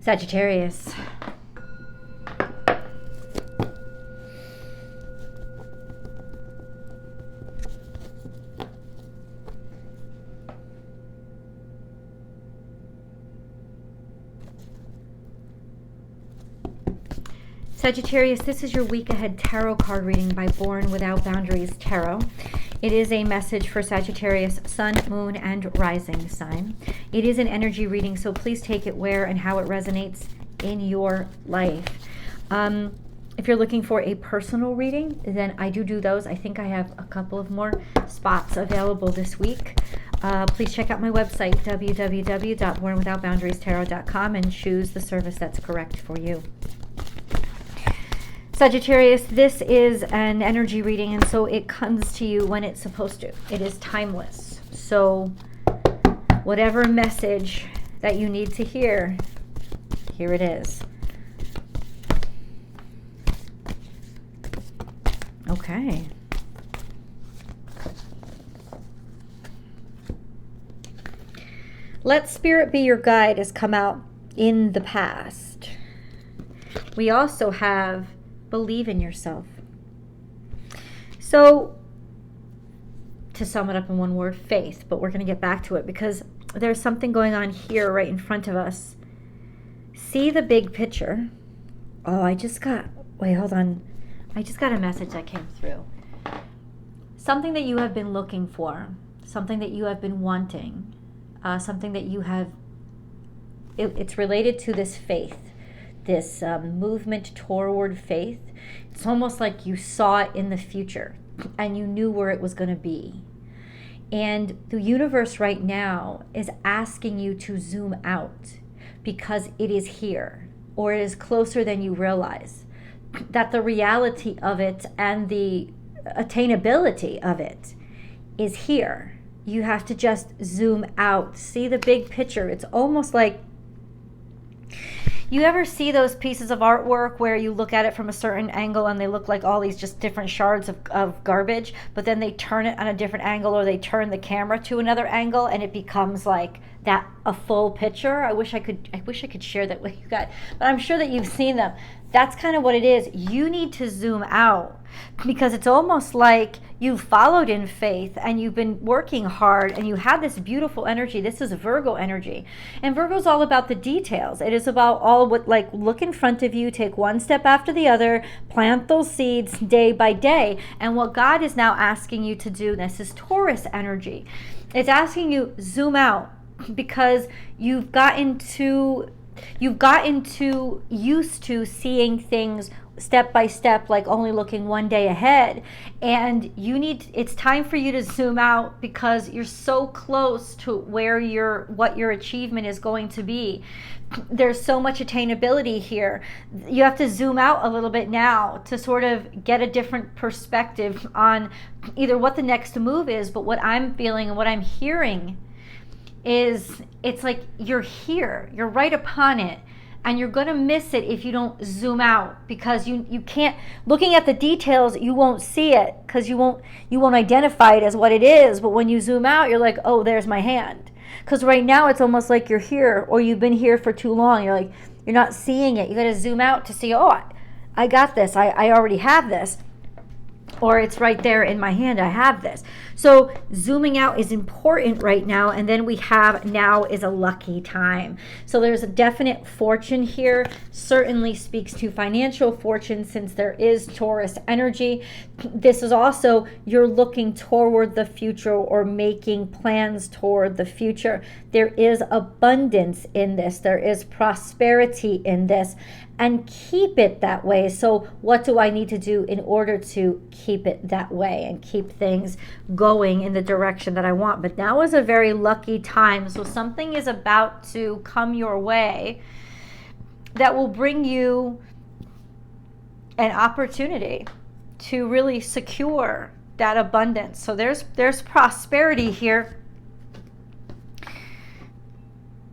Sagittarius. Sagittarius, this is your week ahead tarot card reading by Born Without Boundaries Tarot. It is a message for Sagittarius, Sun, Moon, and Rising sign. It is an energy reading, so please take it where and how it resonates in your life. If you're looking for a personal reading, then I do those. I think I have a couple of more spots available this week. Please check out my website, www.bornwithoutboundariestarot.com, and choose the service that's correct for you. Sagittarius, this is an energy reading, and so it comes to you when it's supposed to. It is timeless. So whatever message that you need to hear, here it is. Okay. Let Spirit be your guide has come out in the past. We also have believe in yourself. So, to sum it up in one word, faith. But we're going to get back to it because there's something going on here right in front of us. See the big picture. Oh, wait, hold on. I just got a message that came through. Something that you have been looking for, something that you have been wanting, something that you have, it's related to this faith, this movement toward faith. It's almost like you saw it in the future and you knew where it was going to be. And the universe right now is asking you to zoom out because it is here, or it is closer than you realize. That the reality of it and the attainability of it is here. You have to just zoom out, see the big picture. It's almost like, you ever see those pieces of artwork where you look at it from a certain angle and they look like all these just different shards of garbage, but then they turn it on a different angle, or they turn the camera to another angle and it becomes like that, a full picture? I wish I could share that with you guys, but I'm sure that you've seen them. That's kind of what it is. You need to zoom out because it's almost like you've followed in faith and you've been working hard and you have this beautiful energy. This is Virgo energy. And Virgo's all about the details. It is about all what, like, look in front of you, take one step after the other, plant those seeds day by day. And what God is now asking you to do, this is Taurus energy. It's asking you zoom out because you've gotten too used to seeing things step by step, like only looking one day ahead. And it's time for you to zoom out because you're so close to what your achievement is going to be. There's so much attainability here. You have to zoom out a little bit now to sort of get a different perspective on either what the next move is, but what I'm feeling and what I'm hearing is it's like you're here, you're right upon it, and you're going to miss it if you don't zoom out, because you can't, looking at the details, you won't see it because you won't identify it as what it is. But when you zoom out, you're like, oh, there's my hand. Because right now it's almost like you're here, or you've been here for too long. You're like, you're not seeing it. You got to zoom out to see, oh, I got this. I already have this. Or it's right there in my hand, I have this. So zooming out is important right now. And then we have now is a lucky time. So there's a definite fortune here. Certainly speaks to financial fortune since there is Taurus energy. This is also, you're looking toward the future or making plans toward the future. There is abundance in this. There is prosperity in this. And keep it that way. So what do I need to do in order to keep it that way and keep things going in the direction that I want? But now is a very lucky time. So something is about to come your way that will bring you an opportunity to really secure that abundance. So there's prosperity here.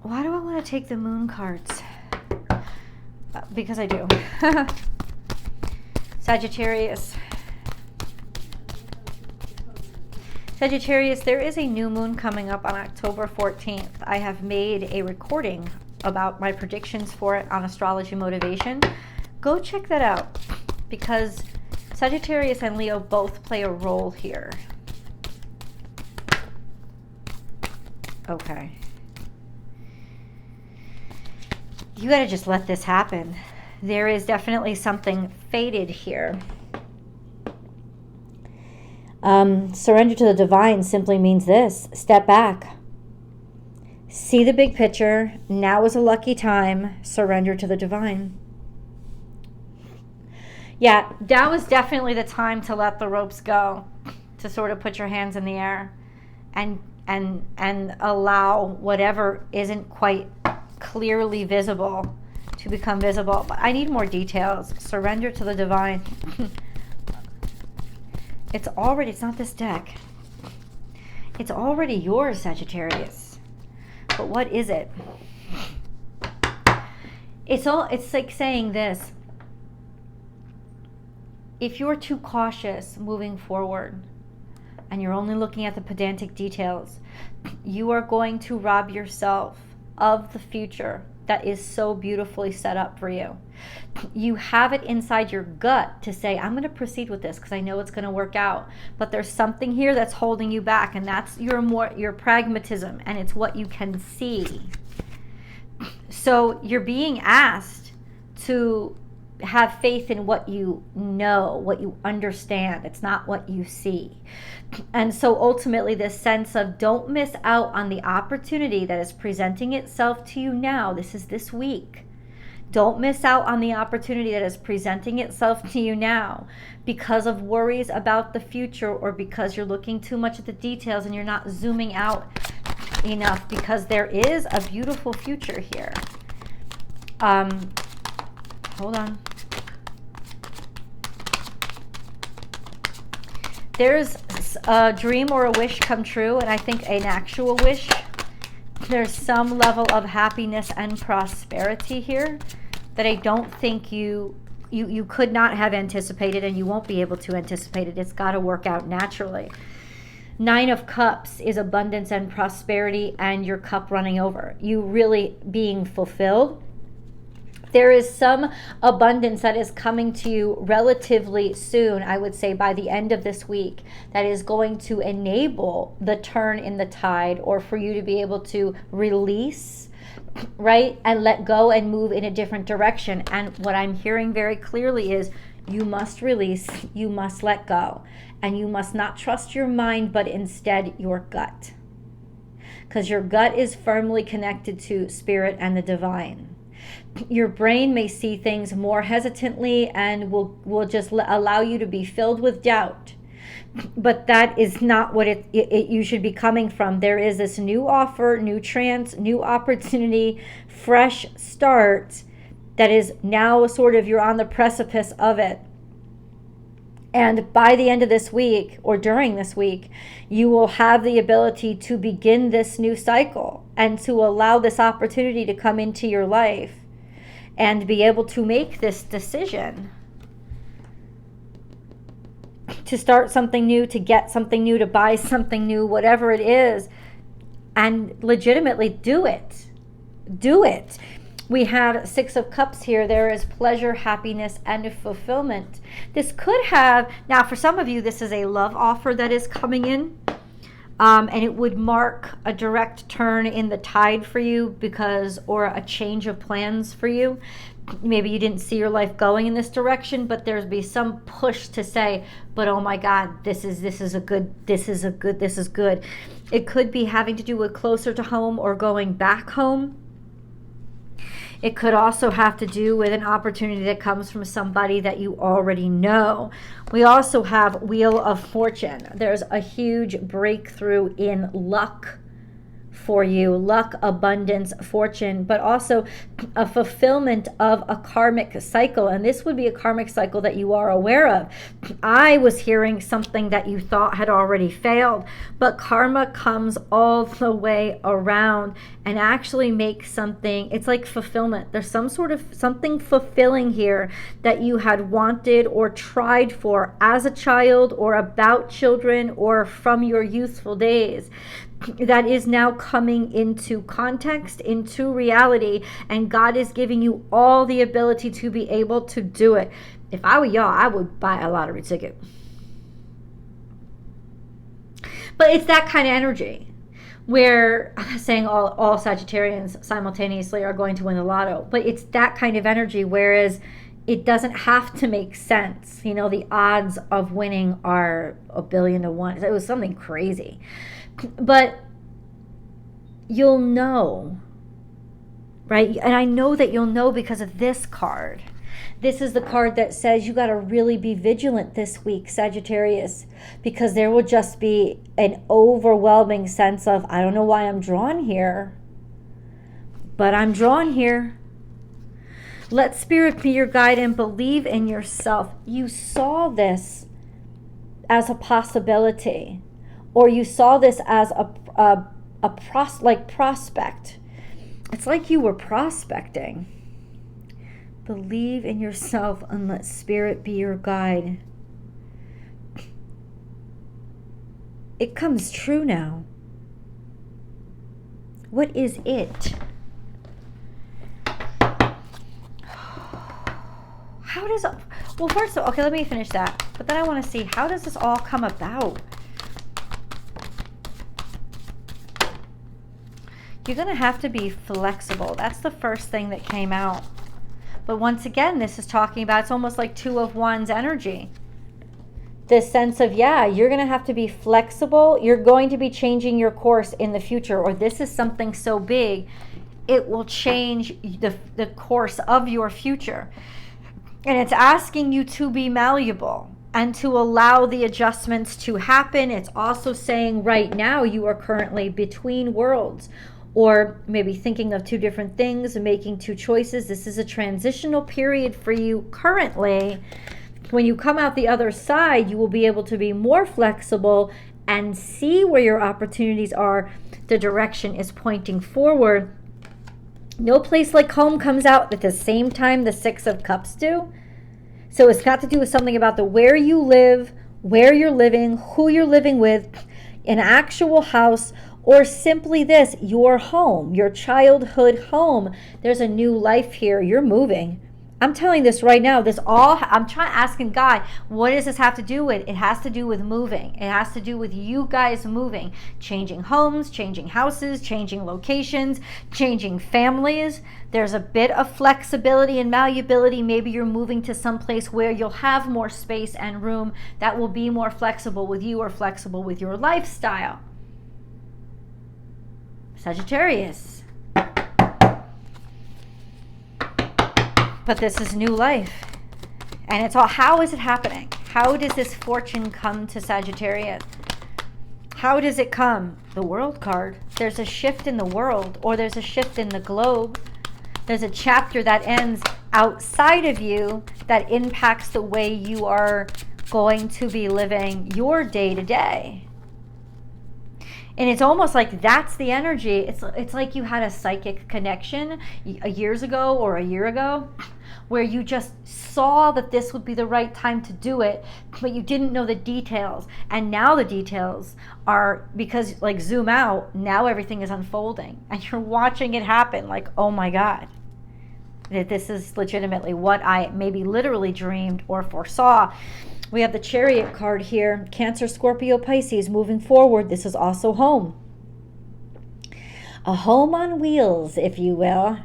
Why do I want to take the moon cards? Because I do. Sagittarius. Sagittarius, there is a new moon coming up on October 14th. I have made a recording about my predictions for it on Astrology Motivation, go check that out, because Sagittarius and Leo both play a role here. Okay. You got to just let this happen. There is definitely something fated here. Surrender to the divine simply means this: step back. See the big picture. Now is a lucky time. Surrender to the divine. Yeah, that was definitely the time to let the ropes go, to sort of put your hands in the air and allow whatever isn't quite clearly visible to become visible. But I need more details. Surrender to the divine. It's not this deck. It's already yours, Sagittarius. But what is it? It's like saying this: if you're too cautious moving forward and you're only looking at the pedantic details, you are going to rob yourself of the future that is so beautifully set up for you. You have it inside your gut to say, I'm going to proceed with this because I know it's going to work out. But there's something here that's holding you back, and that's your pragmatism, and it's what you can see. So you're being asked to have faith in what you know, what you understand. It's not what you see. And so ultimately, this sense of don't miss out on the opportunity that is presenting itself to you now. This is this week. Don't miss out on the opportunity that is presenting itself to you now because of worries about the future, or because you're looking too much at the details and you're not zooming out enough, because there is a beautiful future here. Hold on. There's a dream or a wish come true, and I think an actual wish. There's some level of happiness and prosperity here that I don't think you could not have anticipated, and you won't be able to anticipate it. It's got to work out naturally. 9 of Cups is abundance and prosperity and your cup running over. You really being fulfilled. There is some abundance that is coming to you relatively soon, I would say by the end of this week, that is going to enable the turn in the tide, or for you to be able to release, right, and let go and move in a different direction. And what I'm hearing very clearly is you must release, you must let go, and you must not trust your mind, but instead your gut. Because your gut is firmly connected to spirit and the divine. Your brain may see things more hesitantly and will just allow you to be filled with doubt. But that is not what you should be coming from. There is this new offer, new chance, new opportunity, fresh start that is now sort of, you're on the precipice of it. And by the end of this week, or during this week, you will have the ability to begin this new cycle and to allow this opportunity to come into your life and be able to make this decision to start something new, to get something new, to buy something new, whatever it is, and legitimately do it. Do it. We have 6 of Cups here. There is pleasure, happiness, and fulfillment. This could have, now for some of you, this is a love offer that is coming in. And it would mark a direct turn in the tide for you, or a change of plans for you. Maybe you didn't see your life going in this direction, but there's be some push to say, but oh my God, this is good. It could be having to do with closer to home or going back home. It could also have to do with an opportunity that comes from somebody that you already know. We also have Wheel of Fortune. There's a huge breakthrough in luck for you. Luck, abundance, fortune, but also a fulfillment of a karmic cycle. And this would be a karmic cycle that you are aware of. I was hearing something that you thought had already failed, but karma comes all the way around and actually makes something, it's like fulfillment. There's some sort of something fulfilling here that you had wanted or tried for as a child, or about children, or from your youthful days. that is now coming into context, into reality, and God is giving you all the ability to be able to do it. If I were y'all, I would buy a lottery ticket. But it's that kind of energy where I'm not saying all Sagittarians simultaneously are going to win the lotto, but it's that kind of energy, whereas it doesn't have to make sense. You know, the odds of winning are 1,000,000,000 to 1. It was something crazy. But you'll know, right? And I know that you'll know because of this card. This is the card that says you got to really be vigilant this week, Sagittarius, because there will just be an overwhelming sense of, I don't know why I'm drawn here, but I'm drawn here. Let Spirit be your guide and believe in yourself. You saw this as a possibility, or you saw this as a prospect. It's like you were prospecting. Believe in yourself and let Spirit be your guide. It comes true now. What is it? How does it, well, first of all, okay, let me finish that. But then I want to see, how does this all come about? You're going to have to be flexible. That's the first thing that came out. But once again, this is talking about, it's almost like 2 of Wands energy. This sense of, yeah, you're going to have to be flexible. You're going to be changing your course in the future, or this is something so big, it will change the course of your future. And it's asking you to be malleable and to allow the adjustments to happen. It's also saying right now you are currently between worlds, or maybe thinking of 2 different things and making 2 choices. This is a transitional period for you currently. When you come out the other side, you will be able to be more flexible and see where your opportunities are. The direction is pointing forward. No place like home comes out at the same time the 6 of Cups do. So it's got to do with something about the where you live, where you're living, who you're living with, an actual house, or simply this, your home, your childhood home. There's a new life here. You're moving. I'm telling this right now. I'm asking God, what does this have to do with? It has to do with moving. It has to do with you guys moving, changing homes, changing houses, changing locations, changing families. There's a bit of flexibility and malleability. Maybe you're moving to some place where you'll have more space and room that will be more flexible with you or flexible with your lifestyle. Sagittarius. But this is new life. And it's all, how is it happening? How does this fortune come to Sagittarius? How does it come? The World card. There's a shift in the world, or there's a shift in the globe. There's a chapter that ends outside of you that impacts the way you are going to be living your day-to-day. And it's almost like that's the energy. It's like you had a psychic connection years ago or a year ago where you just saw that this would be the right time to do it, but you didn't know the details. And now the details are, because like zoom out, now everything is unfolding and you're watching it happen like, oh my God, that this is legitimately what I maybe literally dreamed or foresaw. We have the Chariot card here. Cancer, Scorpio, Pisces, moving forward. This is also home. A home on wheels, if you will.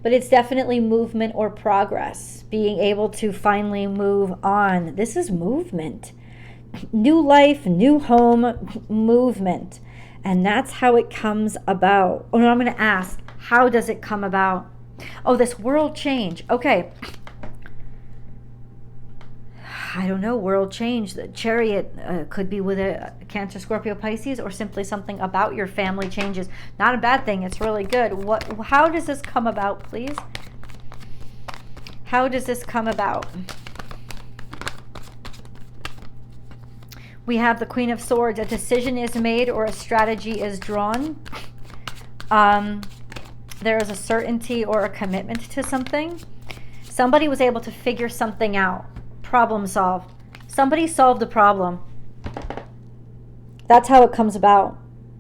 But it's definitely movement or progress. Being able to finally move on. This is movement. New life, new home, movement. And that's how it comes about. Oh, no, I'm going to ask, how does it come about? Oh, this world change. Okay. I don't know, world change. The Chariot could be with a Cancer, Scorpio, Pisces, or simply something about your family changes. Not a bad thing. It's really good. How does this come about, please? How does this come about? We have the Queen of Swords. A decision is made or a strategy is drawn. There is a certainty or a commitment to something. Somebody was able to figure something out. Problem solved. Somebody solved the problem. That's how it comes about.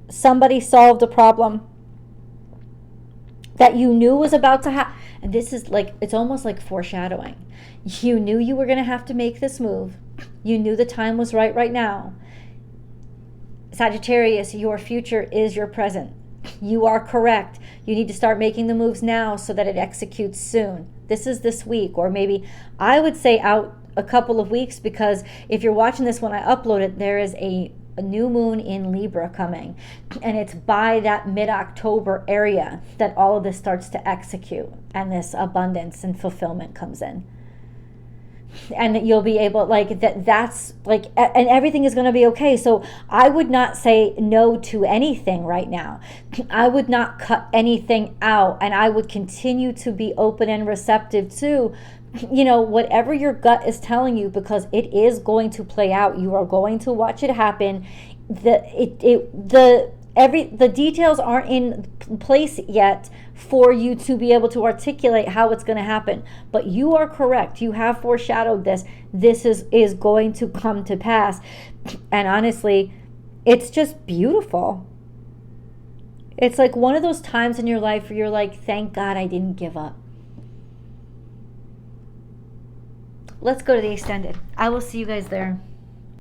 somebody solved a problem that you knew was about to happen. And this is like, it's almost like foreshadowing. You knew you were going to have to make this move. You knew the time was right now. Sagittarius, your future is your present. You are correct. You need to start making the moves now so that it executes soon. This is this week, or maybe I would say out a couple of weeks, because if you're watching this when I upload it, there is a new moon in Libra coming, and it's by that mid-October area that all of this starts to execute, and this abundance and fulfillment comes in. And that you'll be able, like, that's like, and everything is going to be okay. So I would not say no to anything right now. I would not cut anything out, and I would continue to be open and receptive to, you know, whatever your gut is telling you, because it is going to play out. You are going to watch it happen. The details aren't in place yet for you to be able to articulate how it's going to happen. But you are correct. You have foreshadowed this. This is going to come to pass. And honestly, it's just beautiful. It's like one of those times in your life where you're like, thank God I didn't give up. Let's go to the extended. I will see you guys there.